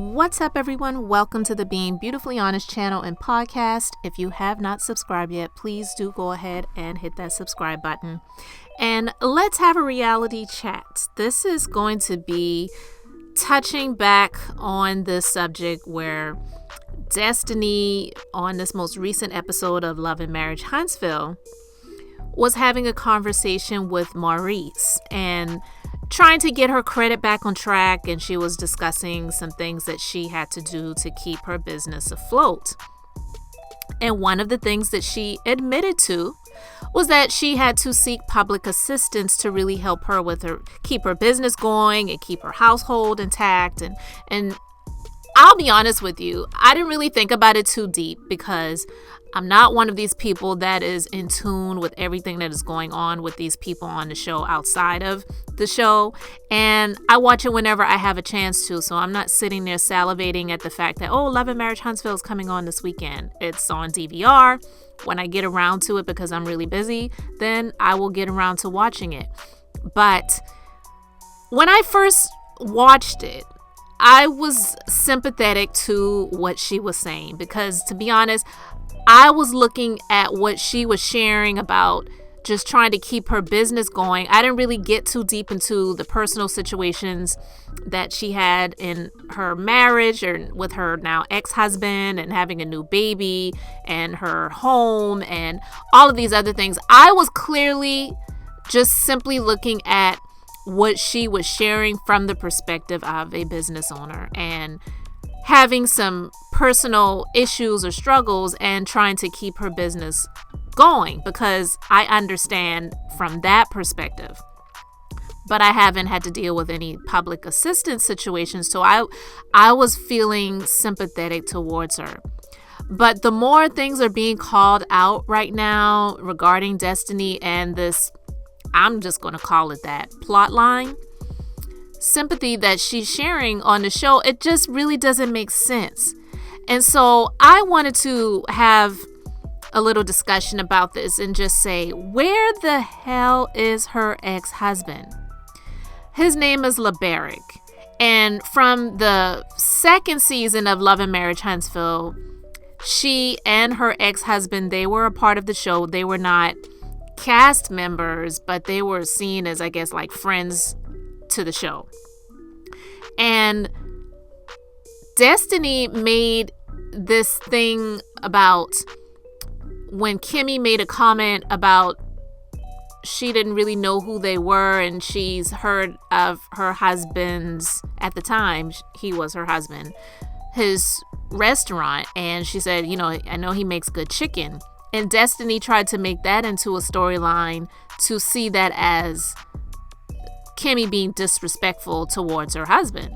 What's up, everyone? Welcome to the Being Beautifully Honest channel and podcast. If you have not subscribed yet, please do go ahead and hit that subscribe button. And let's have a reality chat. This is going to be touching back on this subject where Destiny, on this most recent episode of Love and Marriage Huntsville, was having a conversation with Maurice and trying to get her credit back on track, and she was discussing some things that she had to do to keep her business afloat. And one of the things that she admitted to was that she had to seek public assistance to really help her with her keep her business going and keep her household intact. And I'll be honest with you, I didn't really think about it too deep because I'm not one of these people that is in tune with everything that is going on with these people on the show outside of the show. And I watch it whenever I have a chance to. So I'm not sitting there salivating at the fact that, oh, Love and Marriage Huntsville is coming on this weekend. It's on DVR. When I get around to it, because I'm really busy, then I will get around to watching it. But when I first watched it, I was sympathetic to what she was saying because, to be honest, I was looking at what she was sharing about just trying to keep her business going. I didn't really get too deep into the personal situations that she had in her marriage or with her now ex-husband and having a new baby and her home and all of these other things. I was clearly just simply looking at what she was sharing from the perspective of a business owner and having some personal issues or struggles and trying to keep her business going, because I understand from that perspective. But I haven't had to deal with any public assistance situations, so I was feeling sympathetic towards her. But the more things are being called out right now regarding Destiny and this, I'm just going to call it that, plot line, sympathy that she's sharing on the show, it just really doesn't make sense. And so I wanted to have a little discussion about this and just say, where the hell is her ex-husband? His name is LeBaric. And from the second season of Love and Marriage Huntsville, she and her ex-husband, they were a part of the show. They were not cast members, but they were seen as, I guess, like friends to the show. And Destiny made this thing about when Kimmy made a comment about she didn't really know who they were, and she's heard of her husband's, at the time he was her husband, his restaurant, and she said, you know, I know he makes good chicken. And Destiny tried to make that into a storyline to see that as Kimmy being disrespectful towards her husband,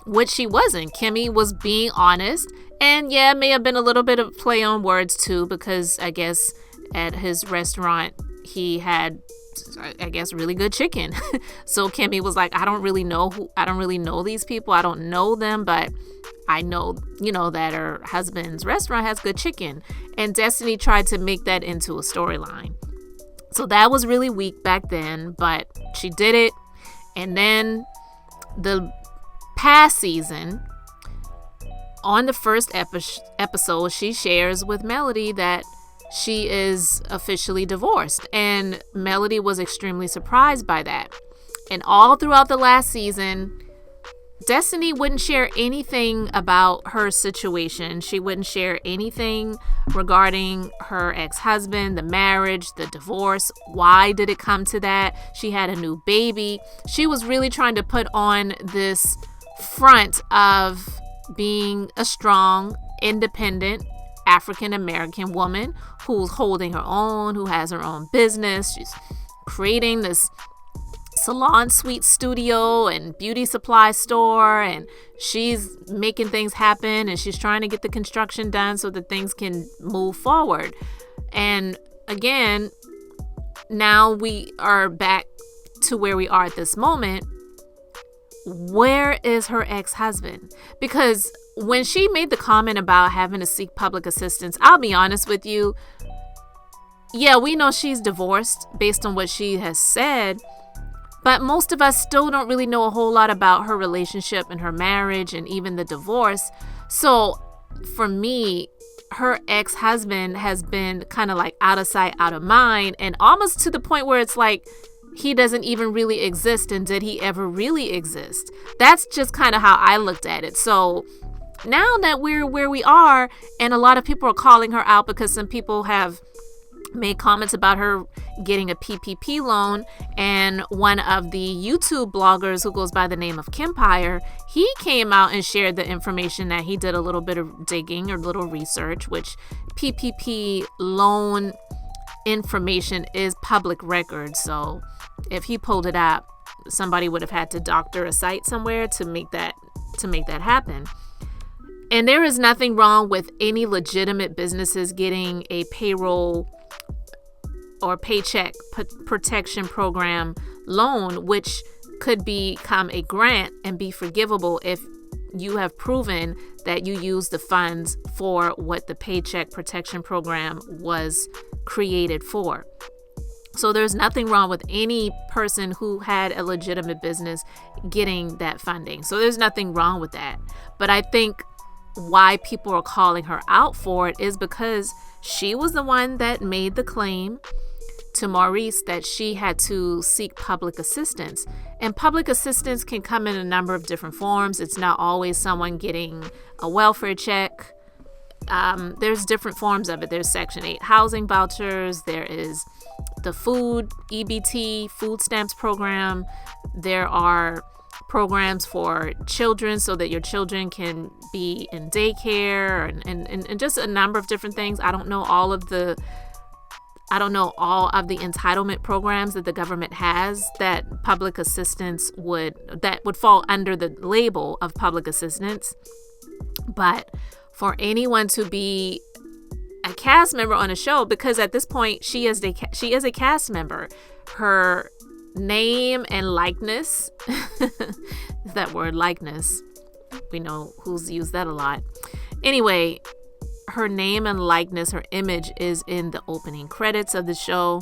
which she wasn't. Kimmy was being honest, and yeah, may have been a little bit of play on words too, because I guess at his restaurant he had, I guess, really good chicken. So Kimmy was like, I don't really know these people. I don't know them, but I know, you know, that her husband's restaurant has good chicken. And Destiny tried to make that into a storyline. So that was really weak back then, but she did it. And then the past season, on the first episode, she shares with Melody that she is officially divorced. And Melody was extremely surprised by that. And all throughout the last season, Destiny wouldn't share anything about her situation. She wouldn't share anything regarding her ex-husband, the marriage, the divorce. Why did it come to that? She had a new baby. She was really trying to put on this front of being a strong, independent African-American woman who's holding her own, who has her own business. She's creating this salon suite studio and beauty supply store, and she's making things happen, and she's trying to get the construction done so that things can move forward. And again, now we are back to where we are at this moment. Where is her ex-husband? Because when she made the comment about having to seek public assistance, I'll be honest with you, yeah, we know she's divorced based on what she has said. But most of us still don't really know a whole lot about her relationship and her marriage and even the divorce. So for me, her ex-husband has been kind of like out of sight, out of mind, and almost to the point where it's like he doesn't even really exist. And did he ever really exist? That's just kind of how I looked at it. So now that we're where we are, and a lot of people are calling her out because some people have made comments about her getting a PPP loan, and one of the YouTube bloggers who goes by the name of Kimpire, he came out and shared the information that he did a little bit of digging or little research, which PPP loan information is public record. So if he pulled it out, somebody would have had to doctor a site somewhere to make that happen. And there is nothing wrong with any legitimate businesses getting a payroll or paycheck protection program loan, which could become a grant and be forgivable if you have proven that you use the funds for what the paycheck protection program was created for. So there's nothing wrong with any person who had a legitimate business getting that funding. So there's nothing wrong with that. But I think why people are calling her out for it is because she was the one that made the claim to Maurice that she had to seek public assistance. And public assistance can come in a number of different forms. It's not always someone getting a welfare check. There's different forms of it. There's Section 8 housing vouchers. There is the food, EBT, food stamps program. There are programs for children so that your children can be in daycare and just a number of different things. I don't know all of the entitlement programs that the government has that public assistance would fall under the label of public assistance. But for anyone to be a cast member on a show, because at this point she is a cast member, her name and likeness, that word likeness, we know who's used that a lot. Anyway, her name and likeness, her image is in the opening credits of the show.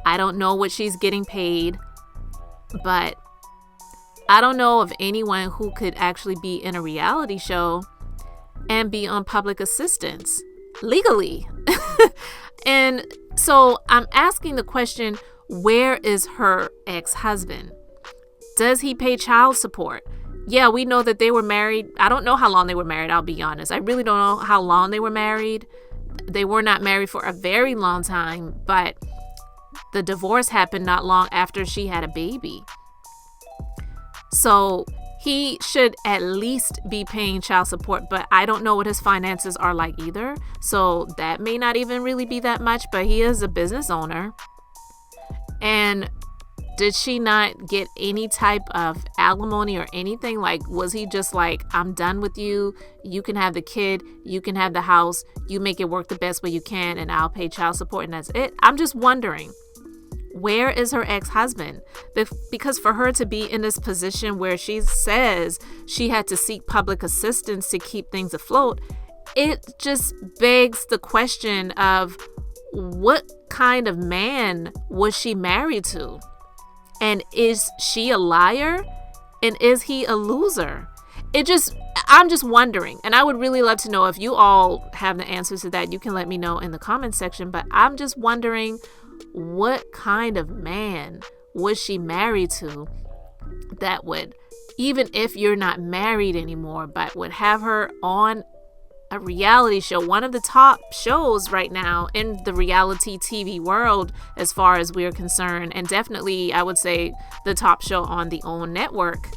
I don't know what she's getting paid, but I don't know of anyone who could actually be in a reality show and be on public assistance legally. And so I'm asking the question, where is her ex-husband? Does he pay child support? Yeah, we know that they were married. I don't know how long they were married, I'll be honest. I really don't know how long they were married. They were not married for a very long time, but the divorce happened not long after she had a baby. So he should at least be paying child support, but I don't know what his finances are like either. So that may not even really be that much, but he is a business owner. And did she not get any type of alimony or anything? Like, was he just like, I'm done with you. You can have the kid. You can have the house. You make it work the best way you can, and I'll pay child support, and that's it. I'm just wondering, where is her ex-husband? Because for her to be in this position where she says she had to seek public assistance to keep things afloat, it just begs the question of what kind of man was she married to? And is she a liar? And is he a loser? I'm just wondering. And I would really love to know if you all have the answers to that. You can let me know in the comment section. But I'm just wondering, what kind of man was she married to that would, even if you're not married anymore, but would have her on a reality show, one of the top shows right now in the reality TV world as far as we're concerned, and definitely I would say the top show on the OWN network,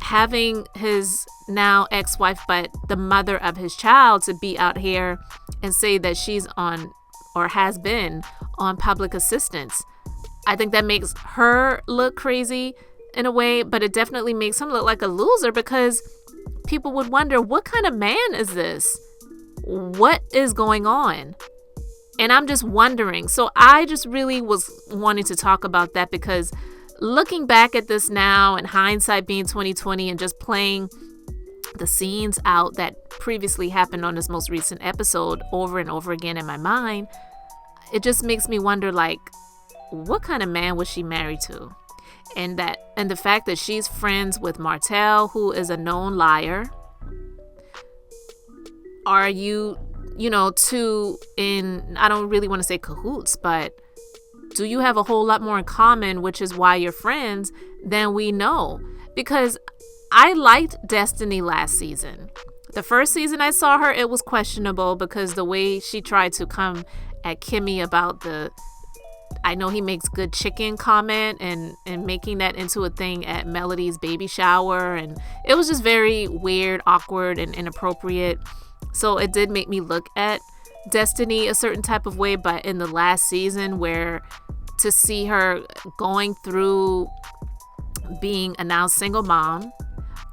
having his now ex-wife but the mother of his child to be out here and say that she's on or has been on public assistance. I think that makes her look crazy in a way, but it definitely makes him look like a loser, because people would wonder, what kind of man is this? What is going on? And I'm just wondering. So I just really was wanting to talk about that, because looking back at this now and hindsight being 2020 and just playing the scenes out that previously happened on this most recent episode over and over again in my mind, it just makes me wonder, like, what kind of man was she married to? And the fact that she's friends with Martell, who is a known liar. Are you, I don't really want to say cahoots, but do you have a whole lot more in common, which is why you're friends, than we know? Because I liked Destiny last season. The first season I saw her, it was questionable because the way she tried to come at Kimmy about I know he makes good chicken comment and making that into a thing at Melody's baby shower. And it was just very weird, awkward, and inappropriate. So it did make me look at Destiny a certain type of way. But in the last season, where to see her going through being a now single mom,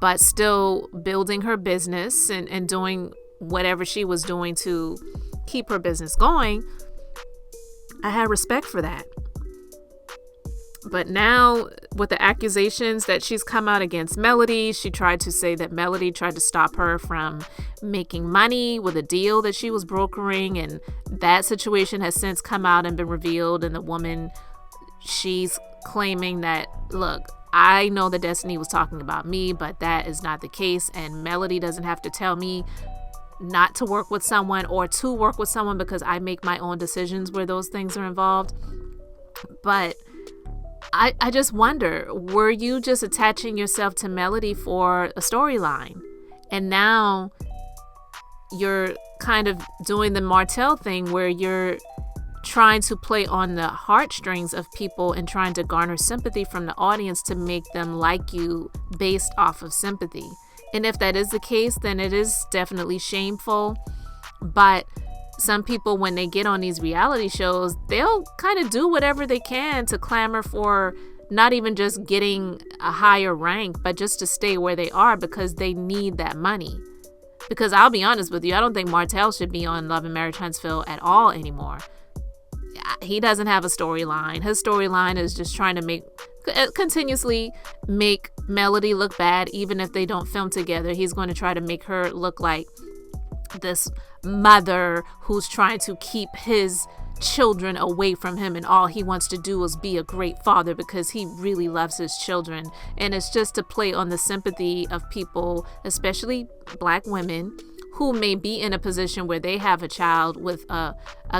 but still building her business and doing whatever she was doing to keep her business going, I had respect for that. But now with the accusations that she's come out against Melody, she tried to say that Melody tried to stop her from making money with a deal that she was brokering. And that situation has since come out and been revealed. And the woman, she's claiming that, look, I know that Destiny was talking about me, but that is not the case. And Melody doesn't have to tell me not to work with someone or to work with someone because I make my own decisions where those things are involved. But I just wonder, were you just attaching yourself to Melody for a storyline? And now you're kind of doing the Martell thing where you're trying to play on the heartstrings of people and trying to garner sympathy from the audience to make them like you based off of sympathy. And if that is the case, then it is definitely shameful. But some people, when they get on these reality shows, they'll kind of do whatever they can to clamor for not even just getting a higher rank, but just to stay where they are because they need that money. Because I'll be honest with you, I don't think Martell should be on Love and Marriage Huntsville at all anymore. He doesn't have a storyline. His storyline is just trying to continuously make Melody look bad. Even if they don't film together, he's going to try to make her look like this mother who's trying to keep his children away from him, and all he wants to do is be a great father because he really loves his children. And it's just to play on the sympathy of people, especially Black women, who may be in a position where they have a child with a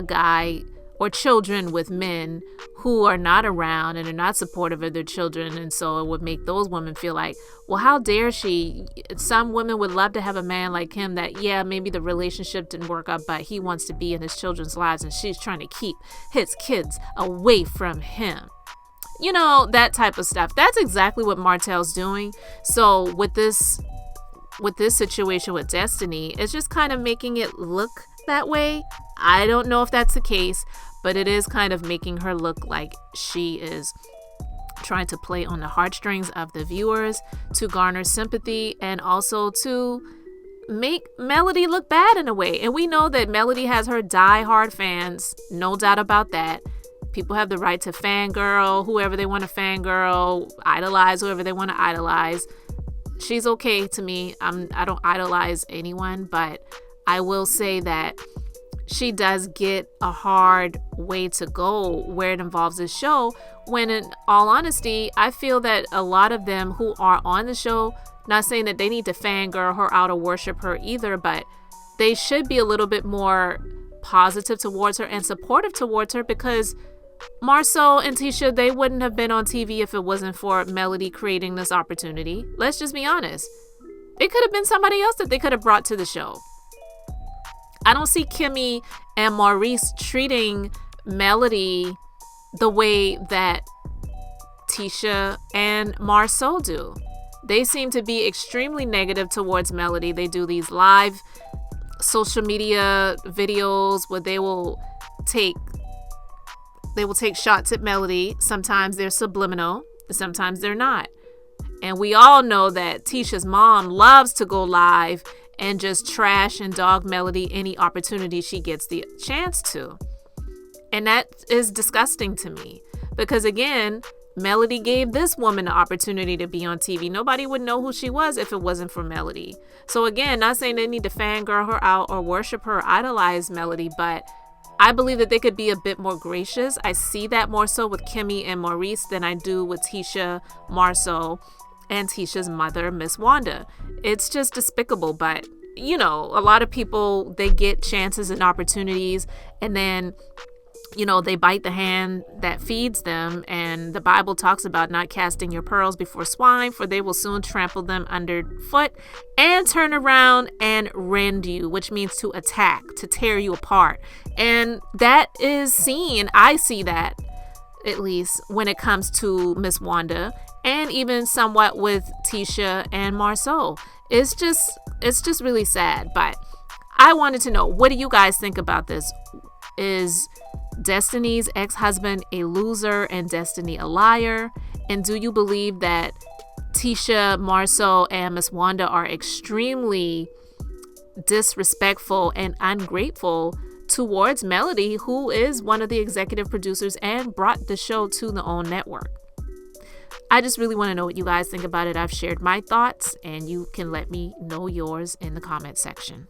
guy, or children with men who are not around and are not supportive of their children. And so it would make those women feel like, well, how dare she? Some women would love to have a man like him that, yeah, maybe the relationship didn't work out, but he wants to be in his children's lives and she's trying to keep his kids away from him. You know, that type of stuff. That's exactly what Martell's doing. So with this situation with Destiny, it's just kind of making it look that way. I don't know if that's the case, but it is kind of making her look like she is trying to play on the heartstrings of the viewers to garner sympathy and also to make Melody look bad in a way. And we know that Melody has her die-hard fans, no doubt about that. People have the right to fangirl whoever they want to fangirl, idolize whoever they want to idolize. She's okay to me. I don't idolize anyone, but I will say that she does get a hard way to go where it involves this show, when in all honesty, I feel that a lot of them who are on the show, not saying that they need to fangirl her out or worship her either, but they should be a little bit more positive towards her and supportive towards her, because Marsau and Tisha, they wouldn't have been on TV if it wasn't for Melody creating this opportunity. Let's just be honest. It could have been somebody else that they could have brought to the show. I don't see Kimmy and Maurice treating Melody the way that Tisha and Marsau do. They seem to be extremely negative towards Melody. They do these live social media videos where they will take shots at Melody. Sometimes they're subliminal, sometimes they're not. And we all know that Tisha's mom loves to go live and just trash and dog Melody any opportunity she gets the chance to. And that is disgusting to me, because again, Melody gave this woman the opportunity to be on TV. Nobody would know who she was if it wasn't for Melody. So again, not saying they need to fangirl her out or worship her or idolize Melody, but I believe that they could be a bit more gracious. I see that more so with Kimmy and Maurice than I do with Tisha, Marsau, and Tisha's mother, Miss Wanda. It's just despicable, but a lot of people, they get chances and opportunities, and then they bite the hand that feeds them. And the Bible talks about not casting your pearls before swine, for they will soon trample them underfoot and turn around and rend you, which means to attack, to tear you apart. And that is seen. I see that, at least when it comes to Miss Wanda, and even somewhat with Tisha and Marsau. It's just really sad. But I wanted to know, what do you guys think about this? Is Destiny's ex-husband a loser and Destiny a liar? And do you believe that Tisha, Marsau, and Miss Wanda are extremely disrespectful and ungrateful towards Melody, who is one of the executive producers and brought the show to the OWN network? I just really want to know what you guys think about it. I've shared my thoughts, and you can let me know yours in the comment section.